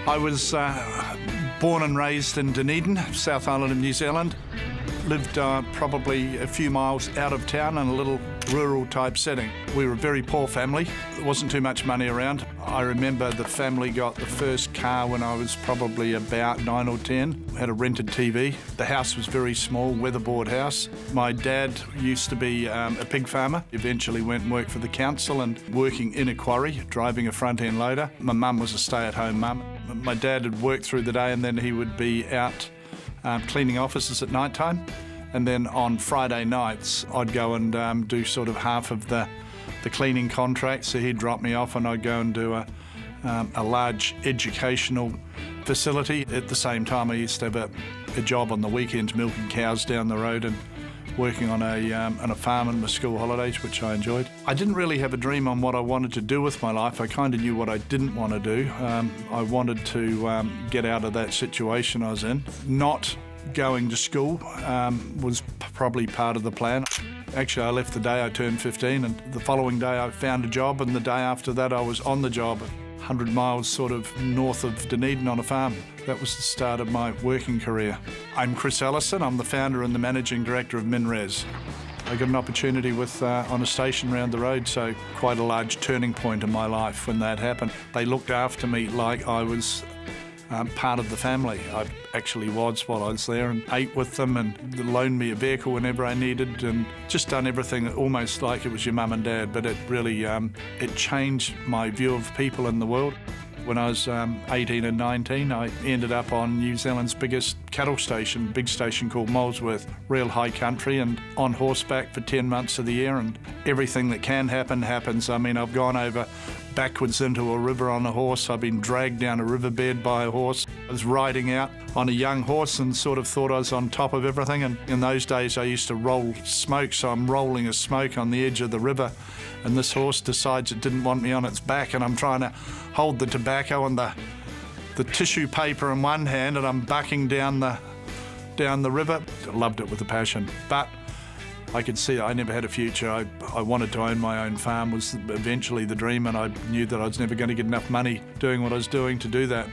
I was born and raised in Dunedin, South Island of New Zealand. Lived probably a few miles out of town in a little rural type setting. We were a very poor family. There wasn't too much money around. I remember the family got the first car when I was probably about 9 or 10. We had a rented TV. The house was very small, weatherboard house. My dad used to be a pig farmer. Eventually went and worked for the council and working in a quarry, driving a front-end loader. My mum was a stay-at-home mum. My dad had worked through the day and then he would be out cleaning offices at night time, and then on Friday nights I'd go and do sort of half of the cleaning contract. So he'd drop me off and I'd go and do a large educational facility. At the same time I used to have a job on the weekends milking cows down the road and working on a farm in my school holidays, which I enjoyed. I didn't really have a dream on what I wanted to do with my life. I kind of knew what I didn't want to do. I wanted to get out of that situation I was in. Not going to school was probably part of the plan. Actually, I left the day I turned 15, and the following day I found a job, and the day after that I was on the job 100 miles sort of north of Dunedin on a farm. That was the start of my working career. I'm Chris Ellison. I'm the founder and the Managing Director of MinRes. I got an opportunity on a station around the road, so quite a large turning point in my life when that happened. They looked after me like I was part of the family. I actually was while I was there, and ate with them and loaned me a vehicle whenever I needed, and just done everything almost like it was your mum and dad. But it really it changed my view of people in the world. When I was 18 and 19, I ended up on New Zealand's biggest cattle station, big station called Molesworth, real high country, and on horseback for 10 months of the year, and everything that can happen happens. I mean, I've gone over backwards into a river on a horse. I've been dragged down a riverbed by a horse. I was riding out on a young horse and sort of thought I was on top of everything. And in those days I used to roll smoke, so I'm rolling a smoke on the edge of the river, and this horse decides it didn't want me on its back, and I'm trying to hold the tobacco and the tissue paper in one hand, and I'm bucking down the river. I loved it with a passion, but I could see I never had a future. I wanted to own my own farm, was eventually the dream, and I knew that I was never going to get enough money doing what I was doing to do that.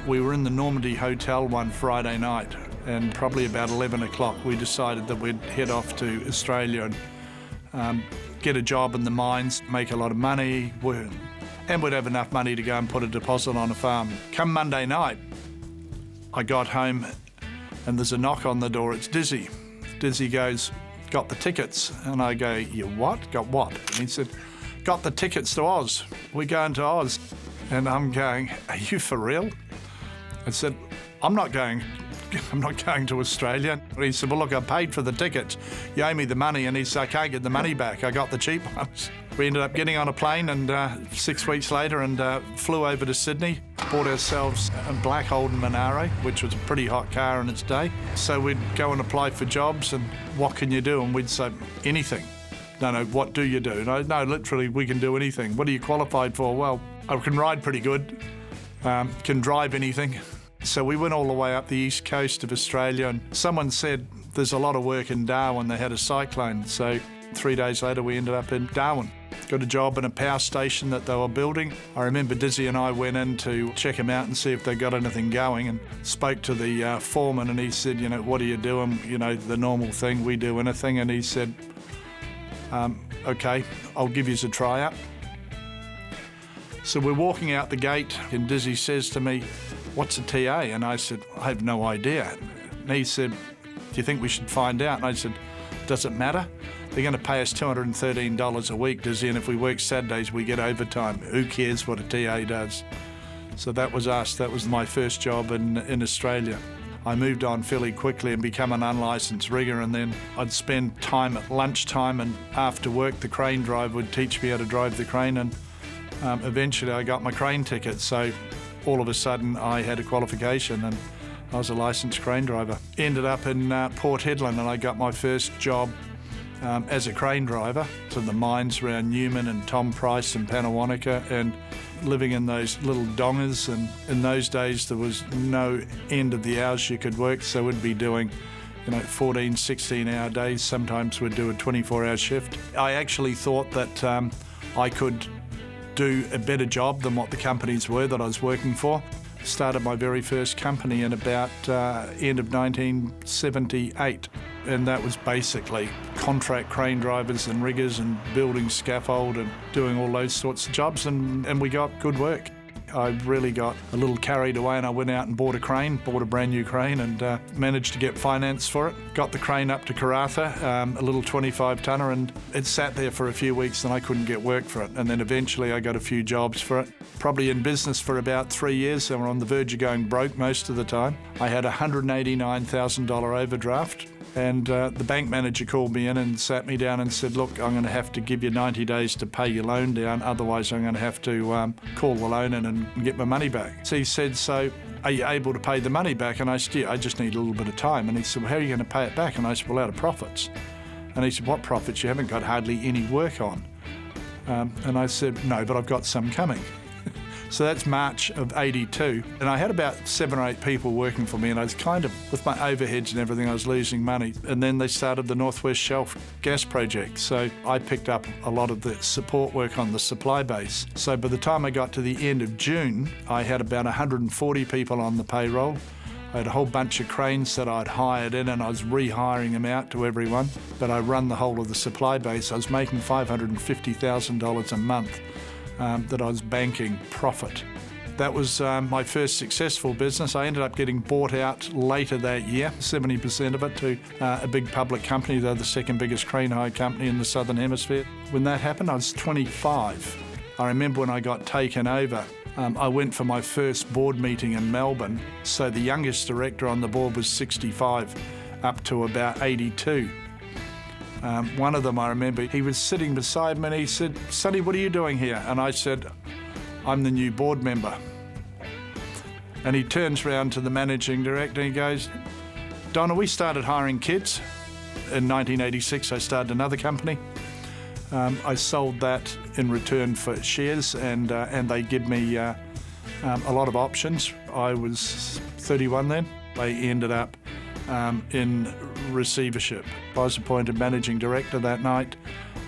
We were in the Normandy Hotel one Friday night, and probably about 11 o'clock we decided that we'd head off to Australia and get a job in the mines, make a lot of money, and we'd have enough money to go and put a deposit on a farm. Come Monday night, I got home and there's a knock on the door. It's Dizzy. Dizzy goes, "Got the tickets?" And I go, "You what? Got what?" And he said, "Got the tickets to Oz. We're going to Oz." And I'm going, "Are you for real?" I said, I'm not going to Australia." And he said, "Well, look, I paid for the tickets. You owe me the money." And he said, "I can't get the money back. I got the cheap ones." We ended up getting on a plane, and 6 weeks later, and flew over to Sydney. Bought ourselves a Black Holden Monaro, which was a pretty hot car in its day. So we'd go and apply for jobs, and what can you do? And we'd say, anything. No, what do you do? No, literally, we can do anything. What are you qualified for? Well, I can ride pretty good, can drive anything. So we went all the way up the east coast of Australia, and someone said there's a lot of work in Darwin. They had a cyclone. So 3 days later, we ended up in Darwin. Got a job in a power station that they were building. I remember Dizzy and I went in to check them out and see if they got anything going, and spoke to the foreman, and he said, "What are you doing?" The normal thing, we do anything. And he said, "Okay, I'll give you a tryout." So we're walking out the gate, and Dizzy says to me, "What's a TA?" And I said, "I have no idea." And he said, "Do you think we should find out?" And I said, "Does it matter? They're going to pay us $213 a week, Dizzy, and if we work Saturdays, we get overtime. Who cares what a TA does?" So that was us. That was my first job in Australia. I moved on fairly quickly and became an unlicensed rigger, and then I'd spend time at lunchtime, and after work the crane driver would teach me how to drive the crane, and eventually I got my crane ticket. So all of a sudden I had a qualification, and I was a licensed crane driver. Ended up in Port Hedland, and I got my first job as a crane driver to the mines around Newman and Tom Price and Panawanika, and living in those little dongers. And in those days there was no end of the hours you could work, so we'd be doing 14, 16-hour days. Sometimes we'd do a 24-hour shift. I actually thought that I could do a better job than what the companies were that I was working for. Started my very first company in about end of 1978, and that was basically contract crane drivers and riggers and building scaffold and doing all those sorts of jobs, and we got good work. I really got a little carried away and I went out and bought a brand new crane, and managed to get finance for it. Got the crane up to Karratha, a little 25 tonner, and it sat there for a few weeks and I couldn't get work for it. And then eventually I got a few jobs for it. Probably in business for about 3 years, and we're on the verge of going broke most of the time. I had a $189,000 overdraft. And the bank manager called me in and sat me down and said, look, I'm going to have to give you 90 days to pay your loan down, otherwise I'm going to have to call the loan in and get my money back. So he said, so are you able to pay the money back? And I said, yeah, I just need a little bit of time. And he said, well, how are you going to pay it back? And I said, well, out of profits. And he said, what profits? You haven't got hardly any work on. And I said, no, but I've got some coming. So that's March of '82, and I had about 7 or 8 people working for me, and I was kind of, with my overheads and everything, I was losing money. And then they started the Northwest Shelf gas project, so I picked up a lot of the support work on the supply base. So by the time I got to the end of June, I had about 140 people on the payroll. I had a whole bunch of cranes that I'd hired in, and I was rehiring them out to everyone, but I run the whole of the supply base. I was making $550,000 a month. That I was banking profit. That was my first successful business. I ended up getting bought out later that year, 70% of it, to a big public company. They're the second biggest crane hire company in the Southern Hemisphere. When that happened, I was 25. I remember when I got taken over, I went for my first board meeting in Melbourne. So the youngest director on the board was 65, up to about 82. One of them, I remember, he was sitting beside me and he said, Sonny, what are you doing here? And I said, I'm the new board member. And he turns around to the managing director and he goes, Donna, we started hiring kids. In 1986, I started another company. I sold that in return for shares, and they give me a lot of options. I was 31 then. I ended up in receivership. I was appointed managing director that night,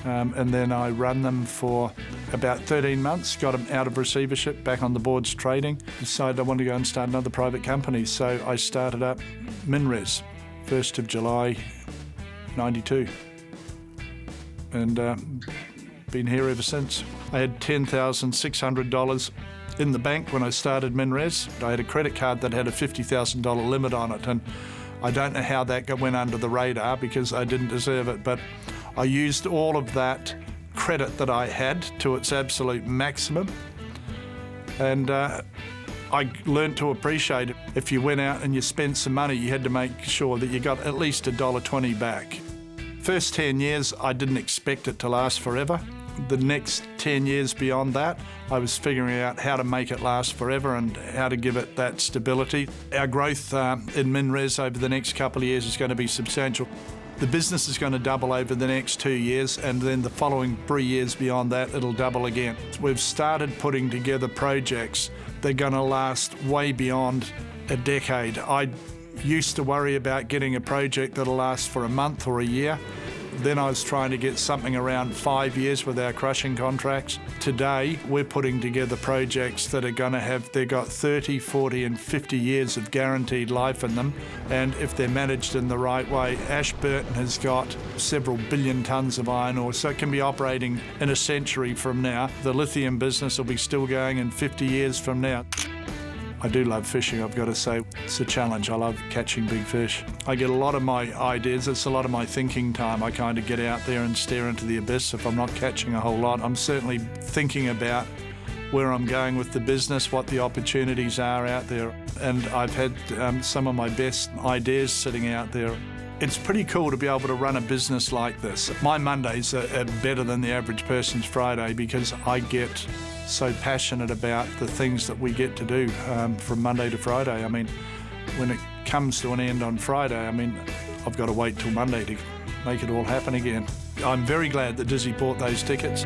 and then I ran them for about 13 months, got them out of receivership, back on the boards trading, decided I wanted to go and start another private company. So I started up MinRes, 1st of July 92, and been here ever since. I had $10,600 in the bank when I started MinRes. I had a credit card that had a $50,000 limit on it, and I don't know how that went under the radar because I didn't deserve it, but I used all of that credit that I had to its absolute maximum, and I learned to appreciate it. If you went out and you spent some money, you had to make sure that you got at least $1.20 back. First 10 years, I didn't expect it to last forever. The next 10 years beyond that, I was figuring out how to make it last forever and how to give it that stability. Our growth in MinRes over the next couple of years is going to be substantial. The business is going to double over the next 2 years, and then the following 3 years beyond that, it'll double again. We've started putting together projects that are going to last way beyond a decade. I used to worry about getting a project that'll last for a month or a year. Then I was trying to get something around 5 years with our crushing contracts. Today, we're putting together projects that are going to have, they've got 30, 40 and 50 years of guaranteed life in them. And if they're managed in the right way, Ashburton has got several billion tonnes of iron ore, so it can be operating in a century from now. The lithium business will be still going in 50 years from now. I do love fishing, I've got to say. It's a challenge. I love catching big fish. I get a lot of my ideas, it's a lot of my thinking time. I kind of get out there and stare into the abyss if I'm not catching a whole lot. I'm certainly thinking about where I'm going with the business, what the opportunities are out there. And I've had some of my best ideas sitting out there. It's pretty cool to be able to run a business like this. My Mondays are better than the average person's Friday because I get so passionate about the things that we get to do from Monday to Friday. I mean, when it comes to an end on Friday, I mean, I've got to wait till Monday to make it all happen again. I'm very glad that Dizzy bought those tickets.